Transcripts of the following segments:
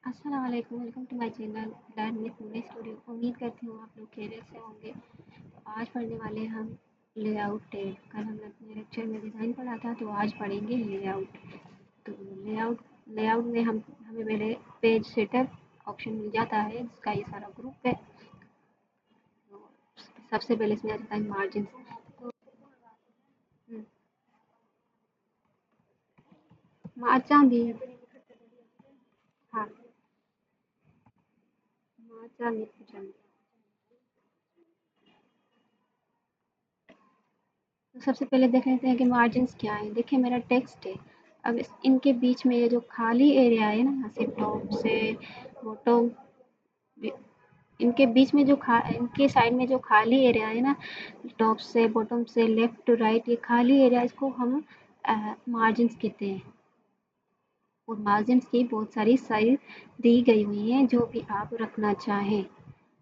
अस्सलाम वालेकुम, welcome to my channel learn with Munni studio. उम्मीद करती हूँ आप लोग खैरियत से होंगे। तो आज पढ़ने वाले हैं हम लेआउट टैब। कल हमने अपने लेक्चर में डिज़ाइन पढ़ा था, तो आज पढ़ेंगे लेआउट। तो लेआउट लेआउट में हमें पहले पेज सेटअप ऑप्शन मिल जाता है, जिसका ये सारा ग्रुप है। तो सबसे पहले इसमें आ जाता है मार्जिन। मार्चा भी है। हाँ, मार्चा भी पूछा। तो सबसे पहले देख लेते हैं कि मार्जिन्स क्या है। देखिए मेरा टेक्स्ट है। अब इनके बीच में ये जो खाली एरिया है ना, यहाँ से टॉप से बॉटम, इनके बीच में जो इनके साइड में जो खाली एरिया है ना, टॉप से बॉटम से लेफ्ट टू राइट, ये खाली एरिया, इसको हम मार्जिन्स कहते हैं। और मार्जिन्स की बहुत सारी साइज दी गई हुई हैं, जो भी आप रखना चाहें।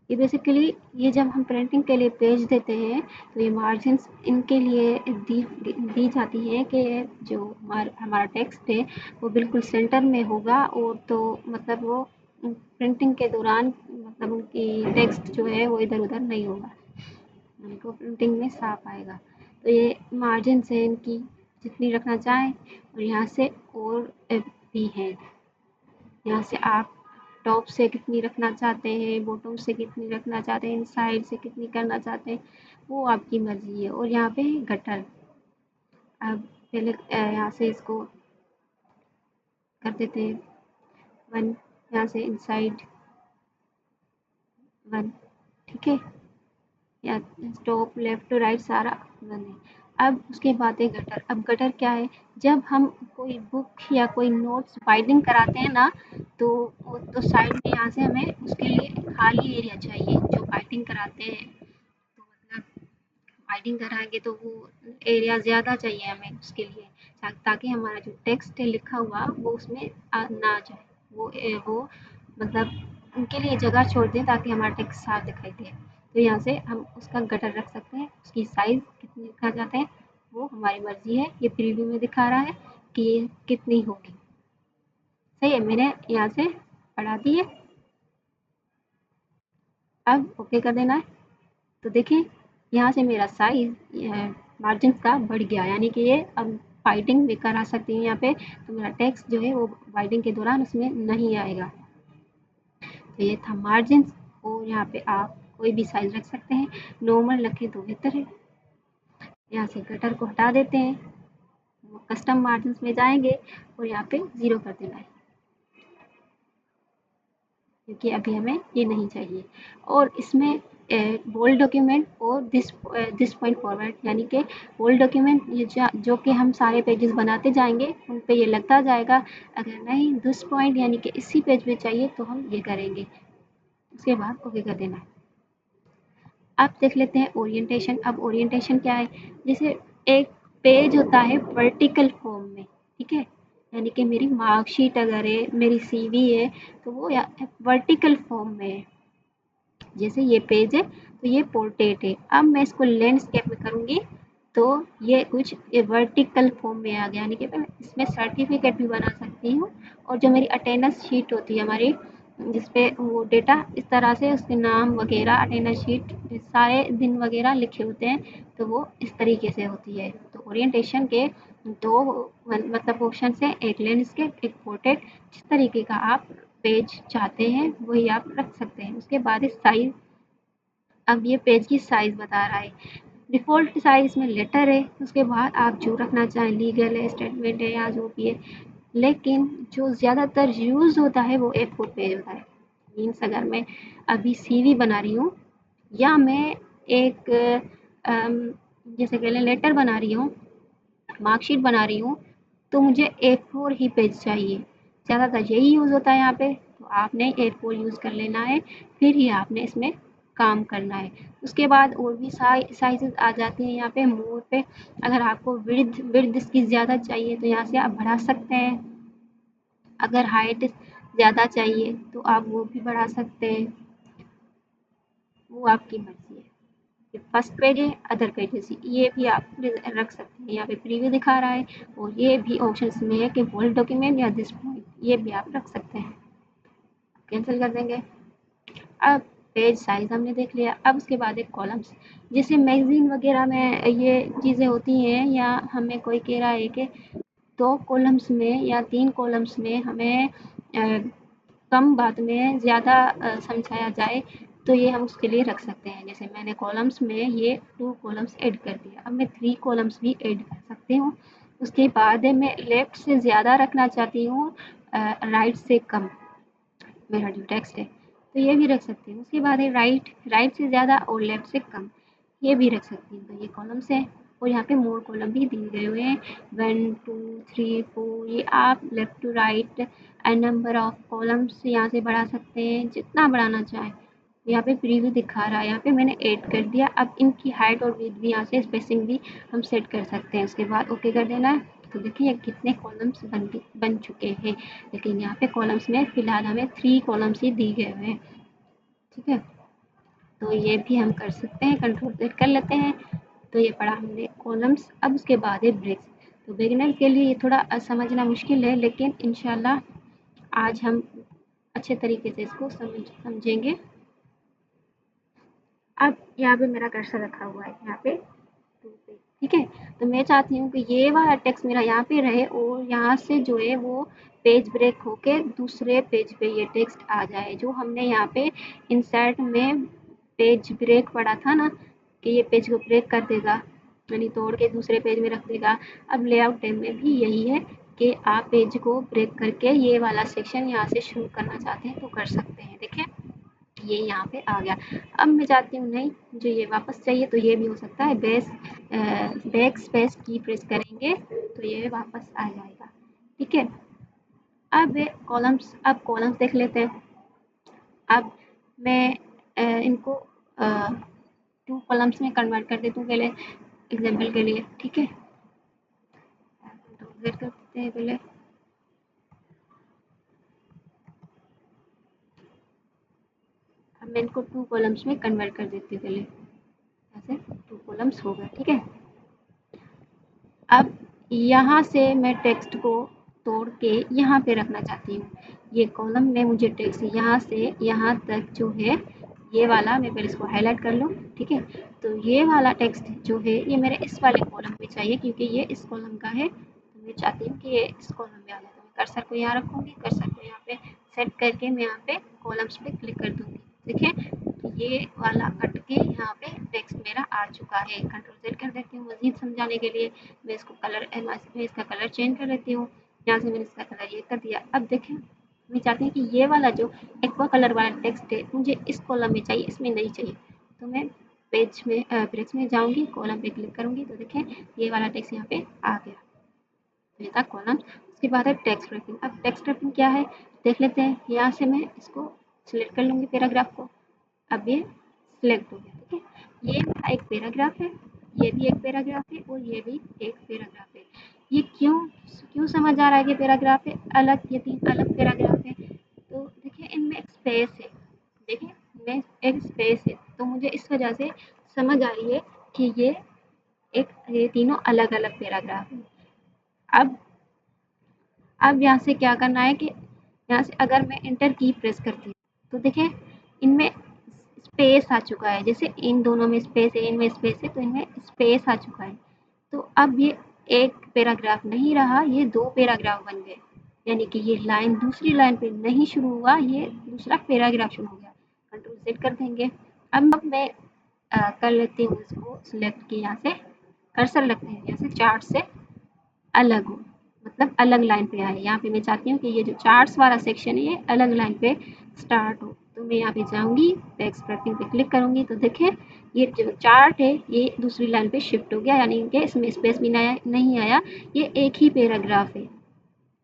ये बेसिकली ये जब हम प्रिंटिंग के लिए पेज देते हैं, तो ये मार्जिन्स इनके लिए दी जाती है कि जो हमारा टेक्स्ट है वो बिल्कुल सेंटर में होगा, और तो मतलब वो प्रिंटिंग के दौरान मतलब उनकी टेक्स्ट जो है वो इधर-उधर नहीं होगा, उनको प्रिंटिंग में साफ आएगा। तो ये मार्जिन्स है इनकी, जितनी रखना चाहें। और यहाँ से और भी है, यहाँ से आप टॉप से कितनी रखना चाहते हैं, बॉटम से कितनी रखना चाहते हैं, साइड से कितनी करना चाहते हैं, वो आपकी मर्ज़ी है। और यहाँ पे गटर, अब पहले यहाँ से इसको कर देते हैं 1, यहाँ से इनसाइड 1, ठीक है। या टॉप लेफ्ट टू राइट सारा 1 है। अब उसके बाद है गटर। अब गटर क्या है, जब हम कोई बुक या कोई नोट्स बाइंडिंग कराते हैं ना, तो साइड में यहाँ से हमें उसके लिए खाली एरिया चाहिए। जो बाइंडिंग कराते हैं, तो मतलब बाइंडिंग कराएंगे तो वो एरिया ज़्यादा चाहिए हमें उसके लिए, ताकि हमारा जो टेक्स्ट है लिखा हुआ वो उसमें ना आ जाए। वो मतलब उनके लिए जगह छोड़ दें, ताकि हमारा टेक्स्ट साफ दिखाई दे। तो यहाँ से हम उसका गटर रख सकते हैं। उसकी साइज़ कितनी रखना चाहते हैं वो हमारी मर्ज़ी है। ये प्रीव्यू में दिखा रहा है कि ये कितनी होगी। सही है, मैंने यहाँ से बढ़ा दी है। अब ओके कर देना है। तो देखिए यहाँ से मेरा साइज़ मार्जिन का बढ़ गया, यानी कि ये अब फाइटिंग भी करा सकती हूँ यहाँ पे। तो मेरा टेक्स्ट जो है वो वाइडिंग के दौरान उसमें नहीं आएगा। तो ये था मार्जिन। और यहाँ पे आप कोई भी साइज़ रख सकते हैं, नॉर्मल रखें तो बेहतर है। यहाँ से गटर को हटा देते हैं, कस्टम मार्जिन में जाएंगे और यहाँ पे 0 कर देना है, क्योंकि अभी हमें ये नहीं चाहिए। और इसमें बोल्ड डॉक्यूमेंट और दिस पॉइंट फॉरवर्ड, यानी कि बोल्ड डॉक्यूमेंट ये जो कि हम सारे पेजेस बनाते जाएंगे उन पे ये लगता जाएगा। अगर नहीं दिस पॉइंट यानी कि इसी पेज पे चाहिए तो हम ये करेंगे। उसके बाद ओके कर देना है। अब देख लेते हैं ओरिएंटेशन। अब ओरिएंटेशन क्या है, जैसे एक पेज होता है वर्टिकल फॉर्म में, ठीक है। यानी कि मेरी मार्कशीट अगर है, मेरी सीवी है, तो वो वर्टिकल फॉर्म में है। जैसे ये पेज है तो ये पोर्ट्रेट है। अब मैं इसको लैंडस्केप में करूँगी तो ये कुछ ये वर्टिकल फॉर्म में आ गया, यानी कि मैं इसमें सर्टिफिकेट भी बना सकती हूँ। और जो मेरी अटेंडेंस शीट होती है हमारी, जिसपे वो डेटा इस तरह से उसके नाम वगैरह, अटेंडेंस शीट, सारे दिन वगैरह लिखे होते हैं, तो वो इस तरीके से होती है। तो ओरिएंटेशन के दो मतलब ऑप्शन है, एक लैंडस्केप, एक पोर्ट्रेट। जिस तरीके का आप पेज चाहते हैं वही आप रख सकते हैं। उसके बाद है साइज। अब ये पेज की साइज बता रहा है। डिफ़ॉल्ट साइज में लेटर है, उसके बाद आप जो रखना चाहें, लीगल है, स्टेटमेंट है, या जो भी है। लेकिन जो ज़्यादातर यूज़ होता है वो A4 पेज होता है। मीन्स अगर मैं अभी सीवी बना रही हूँ, या मैं एक अम, जैसे कह लें लेटर बना रही हूँ, मार्कशीट बना रही हूँ, तो मुझे A4 ही पेज चाहिए। ज़्यादातर यही यूज़ होता है यहाँ पे, तो आपने A4 यूज़ कर लेना है, फिर ही आपने इसमें काम करना है। उसके बाद और भी साइज़ेज़ आ जाती हैं यहाँ पे मोर पे। अगर आपको विड्थ इसकी ज़्यादा चाहिए तो यहाँ से आप बढ़ा सकते हैं। अगर हाइट ज़्यादा चाहिए तो आप वो भी बढ़ा सकते हैं, वो आपकी मर्ज़ी है। ये फर्स्ट पेज है, अदर पेजेस ये भी आप रख सकते हैं। यहाँ पे प्रीव्यू दिखा रहा है, और ये भी ऑप्शंस में है कि बोल्ड डॉक्यूमेंट या दिस पॉइंट, ये भी आप रख सकते हैं। कैंसिल कर देंगे। अब पेज साइज हमने देख लिया। अब उसके बाद एक कॉलम्स, जैसे मैगजीन वगैरह में ये चीज़ें होती हैं, या हमें कोई कह रहा है कि 2 कॉलम्स में या 3 कॉलम्स में हमें कम बात में ज़्यादा समझाया जाए, तो ये हम उसके लिए रख सकते हैं। जैसे मैंने कॉलम्स में ये 2 कॉलम्स ऐड कर दिया, अब मैं 3 कॉलम्स भी ऐड कर सकती हूँ। उसके बाद मैं लेफ्ट से ज़्यादा रखना चाहती हूँ, राइट से कम मेरा जो टेक्स्ट है, तो ये भी रख सकती हूँ। उसके बाद है राइट, राइट से ज़्यादा और लेफ्ट से कम, ये भी रख सकती हूँ। तो ये कॉलम्स है, और यहाँ पे मोर कॉलम भी दिए गए हुए हैं, 1 2 3 4, ये आप left to right and number of columns यहाँ से बढ़ा सकते हैं जितना बढ़ाना चाहें। यहाँ पे प्रीव्यू दिखा रहा है, यहाँ पे मैंने ऐड कर दिया। अब इनकी हाइट और विड्थ भी, यहाँ से स्पेसिंग भी हम सेट कर सकते हैं। उसके बाद ओके कर देना है। तो देखिए कितने कॉलम्स बन चुके हैं, लेकिन यहाँ पे कॉलम्स में फिलहाल हमें 3 कॉलम्स ही दिए गए हैं। ठीक है, तो ये भी हम कर सकते हैं, कंट्रोल Z कर लेते हैं। तो ये पढ़ा हमने कॉलम्स। अब उसके बाद है ब्रेक्स। तो बिगिनर के लिए ये थोड़ा समझना मुश्किल है, लेकिन इंशाल्लाह आज हम अच्छे तरीके से इसको समझेंगे। अब यहाँ पे मेरा कर्सर रखा हुआ है, यहाँ पे 2 पे, ठीक है। तो मैं चाहती हूँ कि ये वाला टेक्स्ट मेरा यहाँ पे रहे, और यहाँ से जो है वो पेज ब्रेक होके दूसरे पेज पे ये टेक्स्ट आ जाए, जो हमने यहाँ पे इंसर्ट में पेज ब्रेक पढ़ा था ना, कि ये पेज को ब्रेक कर देगा, यानी तोड़ के दूसरे पेज में रख देगा। अब लेआउट टैब में भी यही है कि आप पेज को ब्रेक करके ये वाला सेक्शन यहाँ से शुरू करना चाहते हैं तो कर सकते हैं। देखिए ये यहाँ पे आ गया। अब मैं चाहती हूँ नहीं, मुझे ये वापस चाहिए, तो ये भी हो सकता है, बैक स्पेस की प्रेस करेंगे तो ये वापस आ जाएगा। ठीक है, अब कॉलम्स देख लेते हैं। अब मैं इनको 2 कॉलम्स में कन्वर्ट कर देती हूँ पहले एग्जाम्पल के लिए। ठीक है, कर देते हैं पहले। अब मैं इनको 2 कॉलम्स में कन्वर्ट कर देती हूँ पहले, ऐसे 2 कॉलम्स हो गए। ठीक है, अब यहाँ से मैं टेक्स्ट को तोड़ के यहाँ पे रखना चाहती हूँ। ये कॉलम में मुझे टेक्स्ट यहाँ से यहाँ तक जो है, ये वाला मैं पहले इसको हाईलाइट कर लूँ। ठीक है, तो ये वाला टेक्स्ट जो है ये मेरे इस वाले कॉलम में चाहिए, क्योंकि ये इस कॉलम का है, तो मैं चाहती हूँ कि ये इस कॉलम में आ जाए। तो मैं कर्सर को यहाँ रखूँगी, कर्सर को यहाँ पे सेट करके मैं यहाँ पे कॉलम्स पे क्लिक कर दूँगी। देखिए ये वाला कट के यहाँ पे टेक्स्ट मेरा आ चुका है। कंट्रोल Z कर देती हूँ मजीद समझाने के लिए। मैं इसको मैं इसका कलर चेंज कर लेती हूँ। यहाँ से मैंने इसका कलर ये कर दिया। अब देखें, मैं चाहती हूँ कि ये वाला जो एक्वा कलर वाला टेक्स्ट है मुझे इस कॉलम में चाहिए, इसमें नहीं चाहिए। तो मैं पेज में ब्रेक्स में जाऊँगी, कॉलम पे क्लिक करूँगी, तो देखें ये वाला टेक्स्ट यहाँ पे आ गया। ये था कॉलम। उसके बाद है टेक्स्ट रैपिंग। अब टेक्स्ट रैपिंग क्या है देख लेते हैं। यहाँ से मैं इसको सिलेक्ट कर लूँगी पैराग्राफ को। अब ये सिलेक्ट हो गया। ठीक है, ये मेरा एक पैराग्राफ है, ये भी एक पैराग्राफ है, और ये भी एक पैराग्राफ है। ये क्यों क्यों समझ आ रहा है कि पैराग्राफ है अलग, ये 3 अलग पैराग्राफ है। तो देखिए इनमें एक स्पेस है, देखिए इनमें एक स्पेस है, तो मुझे इस वजह से समझ आ रही है कि ये तीनों अलग अलग पैराग्राफ है। अब यहाँ से क्या करना है कि यहाँ से अगर मैं एंटर की प्रेस करती हूँ, तो देखिए इनमें स्पेस आ चुका है। जैसे इन दोनों में स्पेस है, इनमें स्पेस है, तो इनमें स्पेस आ चुका है। तो अब ये एक पैराग्राफ नहीं रहा, ये 2 पैराग्राफ बन गए। यानी कि ये लाइन दूसरी लाइन पे नहीं शुरू हुआ, ये दूसरा पैराग्राफ शुरू हो गया। कंट्रोल Z कर देंगे। अब मैं कर लेती हूँ इसको सिलेक्ट, की यहाँ से कर्सर लगते हैं, यहाँ से चार्ट से अलग हो, मतलब अलग लाइन पे आए। यहाँ पे मैं चाहती हूँ कि ये जो चार्ट्स वाला सेक्शन है ये अलग लाइन पे स्टार्ट हो। तो मैं यहाँ पे जाऊँगी, टेक्स्ट रैपिंग पे क्लिक करूँगी, तो देखें ये जो चार्ट है ये दूसरी लाइन पे शिफ्ट हो गया, यानी कि इसमें स्पेस भी नहीं आया, ये एक ही पैराग्राफ है।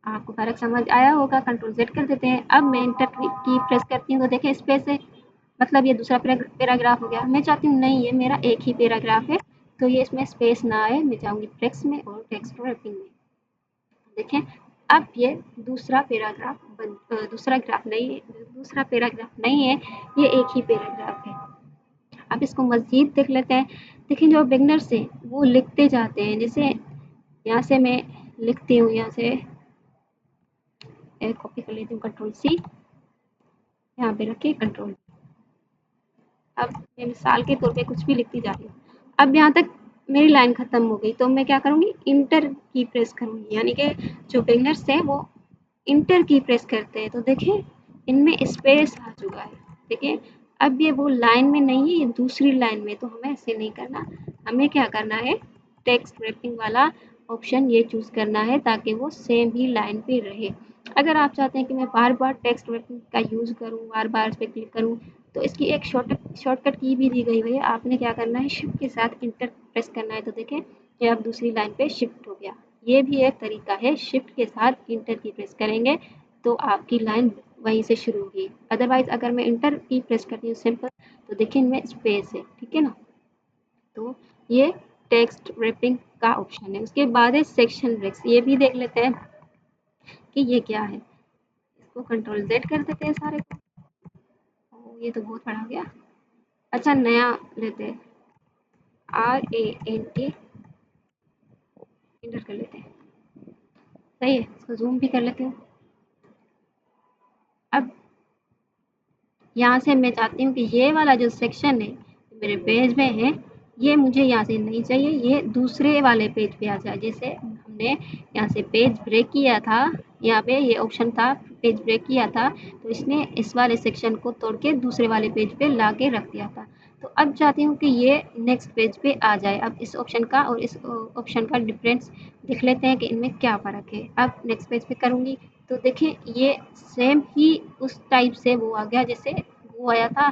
आपको फ़र्क समझ आया होगा। कंट्रोल Z कर देते हैं। अब मैं एंटर की प्रेस करती हूँ, तो देखें स्पेस है, मतलब ये दूसरा पैराग्राफ हो गया। मैं चाहती हूँ नहीं, ये मेरा एक ही पैराग्राफ है, तो ये इसमें स्पेस ना आए। मैं जाऊँगी टेक्स्ट में और टेक्स्ट रैपिंग में। देखें अब ये दूसरा पैराग्राफ नहीं है, ये एक ही पैराग्राफ है। अब इसको मज़ीद देख लेते हैं। देखिए जो बिगनर्स हैं वो लिखते जाते हैं। जैसे यहाँ से मैं लिखती हूँ, यहाँ से कॉपी कर लेती हूँ, कंट्रोल C, यहाँ पे रखे कंट्रोल। अब मैं मिसाल के तौर पे कुछ भी लिखती जा रही हूँ। अब यहाँ तक मेरी लाइन खत्म हो गई तो मैं क्या करूँगी, इंटर की प्रेस करूँगी, यानी कि जो बिगनर्स हैं वो इंटर की प्रेस करते हैं। तो देखें इनमें स्पेस आ चुका है। देखिए अब ये वो लाइन में नहीं है, ये दूसरी लाइन में। तो हमें ऐसे नहीं करना, हमें क्या करना है, टेक्स्ट रैपिंग वाला ऑप्शन ये चूज करना है ताकि वो सेम ही लाइन पे रहे। अगर आप चाहते हैं कि मैं बार बार टेक्स्ट रैपिंग का यूज करूँ, बार बार इस पर क्लिक करूँ, तो इसकी एक शॉर्टकट की भी दी गई हुई है। आपने क्या करना है, शिफ्ट के साथ इंटर प्रेस करना है। तो देखें ये अब दूसरी लाइन पे शिफ्ट हो गया। ये भी एक तरीका है, शिफ्ट के साथ इंटर की प्रेस करेंगे तो आपकी लाइन वहीं से शुरू होगी। अदरवाइज अगर मैं इंटर की प्रेस करती हूँ सिंपल, तो देखिए इनमें स्पेस है, ठीक है ना। तो ये टेक्स्ट रैपिंग का ऑप्शन है। उसके बाद है सेक्शन ब्रेक्स, ये भी देख लेते हैं कि ये क्या है। इसको कंट्रोल जेड कर देते हैं सारे को। ये तो बहुत बड़ा हो गया। अच्छा नया लेते हैं, RANT इंटर कर लेते हैं। सही है, इसको जूम भी कर लेते हैं। अब यहाँ से मैं चाहती हूँ कि ये वाला जो सेक्शन है मेरे पेज में है, ये मुझे यहाँ से नहीं चाहिए, ये दूसरे वाले पेज पे आ जाए। जैसे हमने यहाँ से पेज ब्रेक किया था, यहाँ पे ये ऑप्शन था पेज ब्रेक किया था, तो इसने इस वाले सेक्शन को तोड़ के दूसरे वाले पेज पे ला के रख दिया था। तो अब चाहती हूँ कि ये नेक्स्ट पेज पे आ जाए। अब इस ऑप्शन का और इस ऑप्शन का डिफरेंस देख लेते हैं कि इनमें क्या फ़र्क है। अब नेक्स्ट पेज पे करूँगी तो देखिए ये सेम ही उस टाइप से वो आ गया जैसे वो आया था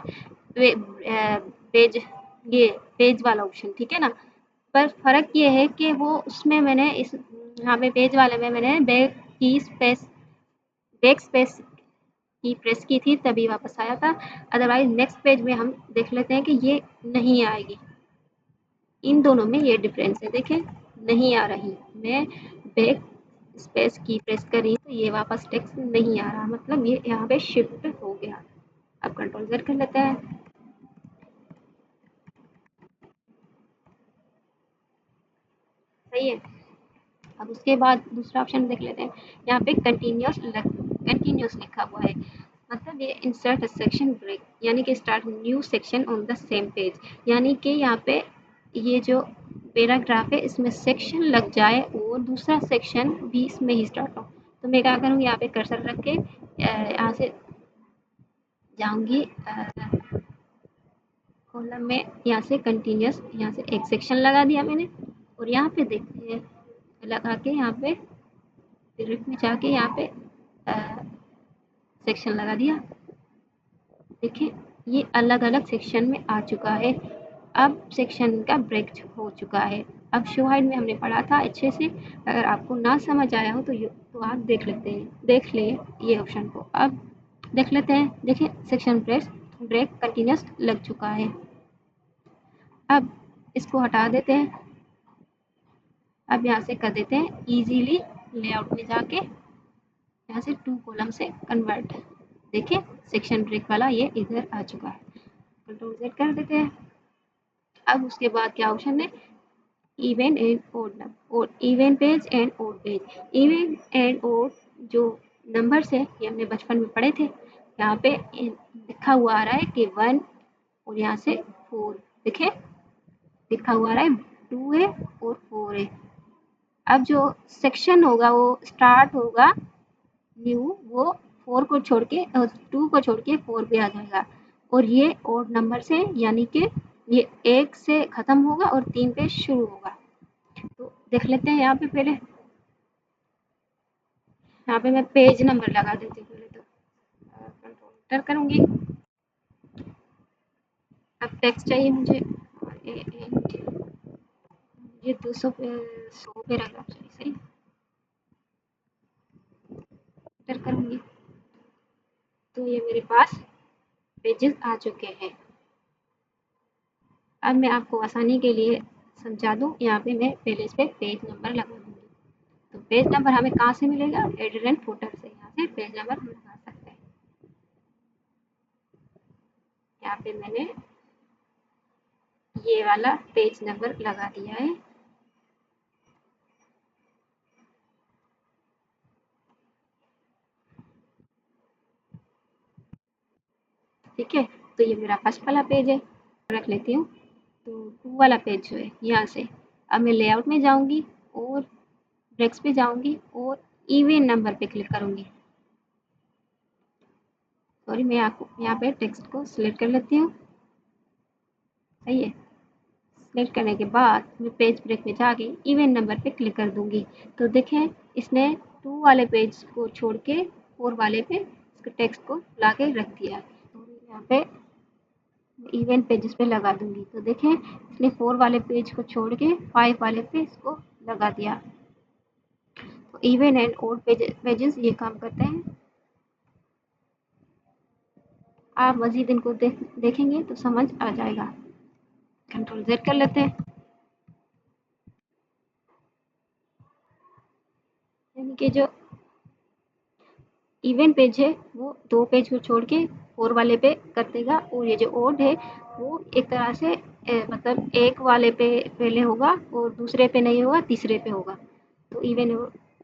पेज, ये पेज वाला ऑप्शन, ठीक है ना। पर फ़र्क ये है कि वो उसमें मैंने इस यहाँ पे पेज वाले में मैंने बैक स्पेस की प्रेस की थी तभी वापस आया था। अदरवाइज नेक्स्ट पेज में हम देख लेते हैं कि ये नहीं आएगी। इन दोनों में ये डिफरेंस है, देखें नहीं आ रही। मैं बैक स्पेस की प्रेस करी तो ये वापस टेक्स्ट नहीं आ रहा, मतलब ये यहाँ पे शिफ्ट हो गया। अब कंट्रोल जेड कर लेते हैं। सही है। अब उसके बाद दूसरा ऑप्शन देख लेते हैं। यहाँ पे कंटिन्यूस लिखा हुआ है, मतलब ये इंसर्ट सेक्शन ब्रेक, यानी कि start new section on the same page, यानी कि यहाँ पे ये जो पैराग्राफ है इसमें सेक्शन लग जाए और दूसरा सेक्शन भी इसमें ही स्टार्ट हो। तो मैं क्या करूँगी, यहाँ पे कर्सर रख के यहाँ से जाऊँगी कॉलम में, यहाँ से कंटिन्यूस, यहाँ से एक सेक्शन लगा दिया मैंने। और यहाँ पे देखते हैं लगा के यहाँ पे पीरियड में जाके यहाँ पे सेक्शन लगा दिया। देखिए ये अलग अलग सेक्शन में आ चुका है। अब सेक्शन का ब्रेक हो चुका है। अब शो हाइड में हमने पढ़ा था अच्छे से, अगर आपको ना समझ आया हो तो आप देख लें ये ऑप्शन को। अब देख लेते हैं। देखिए सेक्शन ब्रेक कंटिन्यूस लग चुका है। अब इसको हटा देते हैं। अब यहाँ से कर देते हैं इजीली लेआउट में जाके यहाँ से 2 कॉलम से कन्वर्ट। देखिए सेक्शन ब्रेक वाला ये इधर आ चुका है। कंट्रोल जेड कर देते हैं। अब उसके बाद क्या ऑप्शन है, even and odd even page and odd page. Even and odd जो नंबर्स है ये हमने बचपन में पढ़े थे। यहाँ पे लिखा हुआ आ रहा है कि 1 और यहाँ से 4, देखिए लिखा हुआ आ रहा है 2 है और 4 है। अब जो सेक्शन होगा वो स्टार्ट होगा न्यू, वो 4 को छोड़ के 2 को छोड़ के 4 पे आ जाएगा। और ये ओड नंबर से, यानी कि ये 1 से खत्म होगा और 3 पे शुरू होगा। तो देख लेते हैं यहाँ पे पहले, यहाँ पे मैं पेज नंबर लगा देती हूँ पहले। तो कंट्रोल एंटर करूँगी। अब टेक्स्ट चाहिए मुझे, ये 200 पे 100 पैराग्राफ चाहिए। सही, एंटर करूँगी तो ये मेरे पास पेजेस आ चुके हैं। अब मैं आपको आसानी के लिए समझा दूँ, यहाँ पे मैं पहले इस पे पेज नंबर लगा दूँगी। तो पेज नंबर हमें कहाँ से मिलेगा, हेडर एंड फुटर से। यहाँ से पेज नंबर हम लगा सकते हैं। यहाँ पे मैंने ये वाला पेज नंबर लगा दिया है। ठीक है। तो ये मेरा फर्स्ट वाला पेज है, रख लेती हूँ। तो 2 वाला पेज जो है यहाँ से, अब मैं लेआउट में जाऊँगी और ब्रेक्स पे जाऊँगी और इवन नंबर पे क्लिक करूँगी। सॉरी, मैं आपको यहाँ पे टेक्स्ट को सिलेक्ट कर लेती हूँ। सही है। सिलेक्ट करने के बाद मैं पेज ब्रेक में जाके इवन नंबर पे क्लिक कर दूंगी। तो देखें, इसने 2 वाले पेज को छोड़ के 4 वाले पे इसके टेक्स्ट को ला के रख दिया। तो यहाँ पे इवन पेजेस पे लगा दूंगी। तो देखें, इसने 4 वाले पेज को छोड़ के 5 वाले पे इसको लगा दिया। तो इवन एंड ओड पेजेस ये काम करते हैं। आप मजीद इनको देखेंगे तो समझ आ जाएगा। कंट्रोल जेड कर लेते हैं। यानी कि जो इवन पेज है वो 2 पेज को छोड़ के 4 वाले पे कर देगा, और ये जो ओड है वो एक तरह से मतलब एक वाले पे पहले होगा और दूसरे पे नहीं होगा, तीसरे पे होगा। तो इवन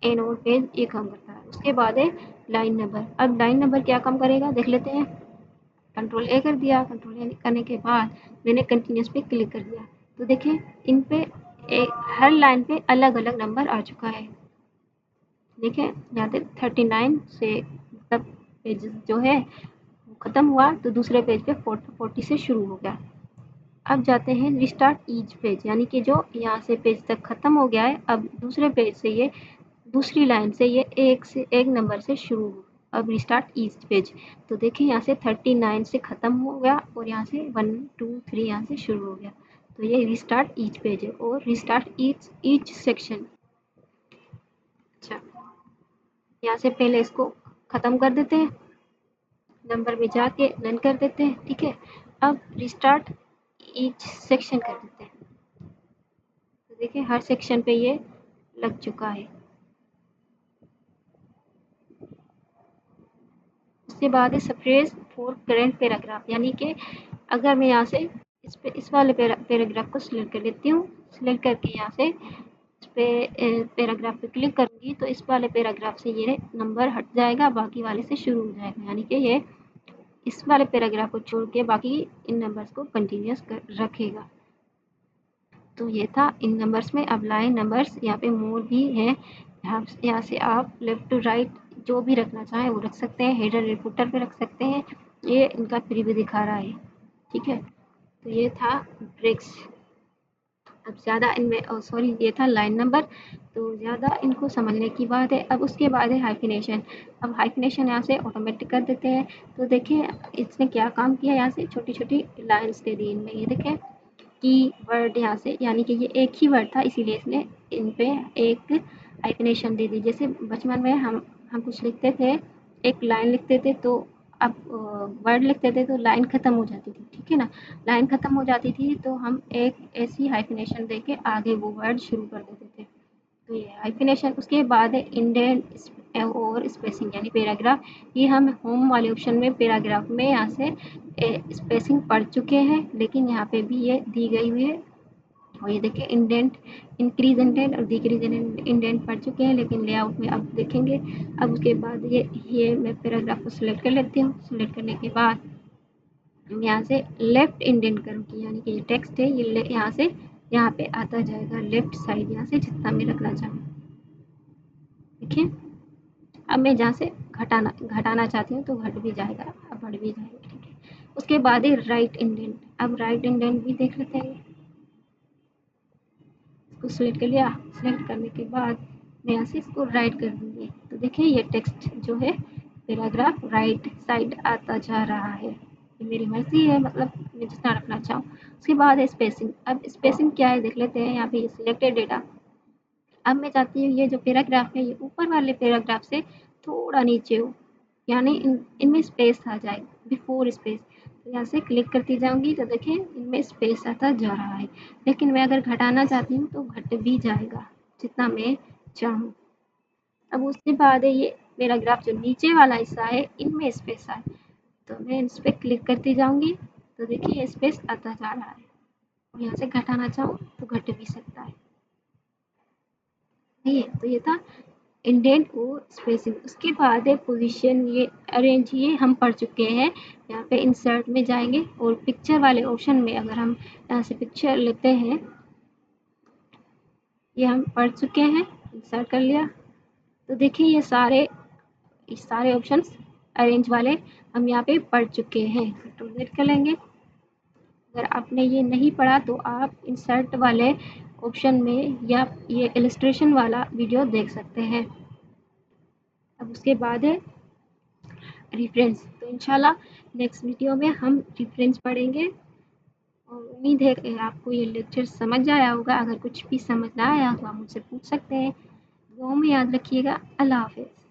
एंड ओड पेज ये काम करता है। उसके बाद है लाइन नंबर। अब लाइन नंबर क्या काम करेगा देख लेते हैं। कंट्रोल ए कर दिया। कंट्रोल ए करने के बाद मैंने कंटिन्यूस पे क्लिक कर दिया। तो देखिए, इन पे हर लाइन पे अलग अलग नंबर आ चुका है। देखिए यहाँ पे 39 से मतलब पेज जो है वो ख़त्म हुआ, तो दूसरे पेज पे 40 से शुरू हो गया। अब जाते हैं रिस्टार्ट ईच पेज, यानी कि जो यहाँ से पेज तक ख़त्म हो गया है, अब दूसरे पेज से ये दूसरी लाइन से ये एक नंबर से शुरू हो। अब रिस्टार्ट ईच पेज। तो देखिए यहाँ से 39 से ख़त्म हो गया और यहाँ से 1 2 3 यहाँ से शुरू हो गया। तो ये रिस्टार्ट ईच पेज है। और रिस्टार्ट ईच सेक्शन। अच्छा, यहाँ से पहले इसको ख़त्म कर देते हैं, नंबर में जाके रन कर देते हैं। ठीक है। अब रिस्टार्ट ईच सेक्शन कर देते हैं। तो देखिए हर सेक्शन पे ये लग चुका है। उसके बाद है सप्रेस फॉर करंट पैराग्राफ, यानी कि अगर मैं यहाँ से इस वाले पैराग्राफ को सिलेक्ट कर लेती हूँ। सिलेक्ट करके यहाँ से इस पे पैराग्राफ पे क्लिक करूँगी तो इस वाले पैराग्राफ से ये नंबर हट जाएगा, बाकी वाले से शुरू हो जाएगा। यानी कि ये इस वाले पैराग्राफ को छोड़ के बाकी इन नंबर्स को कंटिन्यूस रखेगा। तो ये था इन नंबर्स में। अब लाइन नंबर्स यहाँ पे मोर भी हैं। यहाँ से आप लेफ्ट टू राइट जो भी रखना चाहें वो रख सकते हैं। हेडर रिपोर्टर पे रख सकते हैं। ये इनका प्रीव्यू दिखा रहा है। ठीक है। तो ये था ब्रेक्स। अब ज़्यादा इनमें सॉरी, ये था लाइन नंबर। तो ज़्यादा इनको समझने की बात है। अब उसके बाद है हाइफिनेशन। अब हाइफिनेशन यहाँ से ऑटोमेटिक कर देते हैं। तो देखिए इसने क्या काम किया, यहाँ से छोटी छोटी लाइन्स दे दी इनमें। ये देखें की वर्ड यहाँ से, यानी कि ये एक ही वर्ड था इसीलिए इसने इन पे एक हाइफिनेशन दे दी। जैसे बचपन में हम कुछ लिखते थे, एक लाइन लिखते थे, तो अब वर्ड लिखते थे तो लाइन ख़त्म हो जाती थी। ठीक है ना। लाइन ख़त्म हो जाती थी तो हम एक ऐसी हाइफिनेशन दे के आगे वो वर्ड शुरू कर देते थे। तो ये हाइफिनेशन। उसके बाद है इंडेंट और स्पेसिंग, यानी पैराग्राफ। ये हम होम वाले ऑप्शन में पैराग्राफ में यहाँ से स्पेसिंग पढ़ चुके हैं, लेकिन यहाँ पे भी ये दी गई हुई है। और ये देखिए इंडेंट, इंक्रीज इंडेंट और डिक्रीज इंडेंट पढ़ चुके हैं, लेकिन लेआउट में अब देखेंगे। अब उसके बाद ये मैं पैराग्राफ को सिलेक्ट कर लेती हूँ। सिलेक्ट करने के बाद यहाँ से लेफ्ट इंडेंट करूँगी, यानी कि ये टेक्स्ट है ये यहाँ से यहाँ पे आता जाएगा लेफ्ट साइड, यहाँ से जितना मैं रखना चाहूँ। देखिए अब मैं जहाँ से घटाना चाहती हूँ तो घट भी जाएगा, अब बढ़ भी जाएगा। ठीक है। उसके बाद है राइट इंडेंट। अब राइट इंडेंट भी देख लेते हैं। इसको सिलेक्ट कर लिया। सिलेक्ट करने के बाद मैं यहाँ से इसको राइट कर दूँगी। तो देखिए ये टेक्स्ट जो है पैराग्राफ राइट साइड आता जा रहा है। ये मेरी मर्ज़ी है, मतलब मैं जितना रखना चाहूँ। उसके बाद है स्पेसिंग। अब स्पेसिंग क्या है देख लेते हैं। यहाँ पे सिलेक्टेड डेटा। अब मैं चाहती हूँ ये जो पैराग्राफ है ये ऊपर वाले पैराग्राफ से थोड़ा नीचे हो, यानी इनमें स्पेस आ जाए, बिफोर स्पेस। तो यहाँ से क्लिक करती जाऊँगी तो देखिए इनमें स्पेस आता जा रहा है। लेकिन मैं अगर घटाना चाहती हूँ तो घट भी जाएगा जितना मैं चाहूँ। अब उसके बाद है ये पैराग्राफ जो नीचे वाला हिस्सा है इनमें स्पेस आए, तो मैं इस पर क्लिक करती जाऊँगी तो देखिए स्पेस आता जा रहा है। और यहाँ से घटाना चाहूँ तो घट भी सकता है। ठीक है। तो ये था इंडेंट और स्पेसिंग। उसके बाद है पोजीशन, ये अरेंज, ये हम पढ़ चुके हैं। यहाँ पे इंसर्ट में जाएंगे और पिक्चर वाले ऑप्शन में अगर हम यहाँ से पिक्चर लेते हैं, ये हम पढ़ चुके हैं, इंसर्ट कर लिया। तो देखिए ये सारे ऑप्शंस अरेंज वाले हम यहाँ पे पढ़ चुके हैं। टॉलरेट कर लेंगे। अगर आपने ये नहीं पढ़ा तो आप इंसर्ट वाले ऑप्शन में या ये इलस्ट्रेशन वाला वीडियो देख सकते हैं। अब उसके बाद है रेफरेंस। तो इंशाल्लाह नेक्स्ट वीडियो में हम रेफरेंस पढ़ेंगे और उम्मीद है कि आपको ये लेक्चर समझ आया होगा। अगर कुछ भी समझ ना आया तो आप मुझसे पूछ सकते हैं। दुआओं में याद रखिएगा। अल्लाह हाफ़िज़।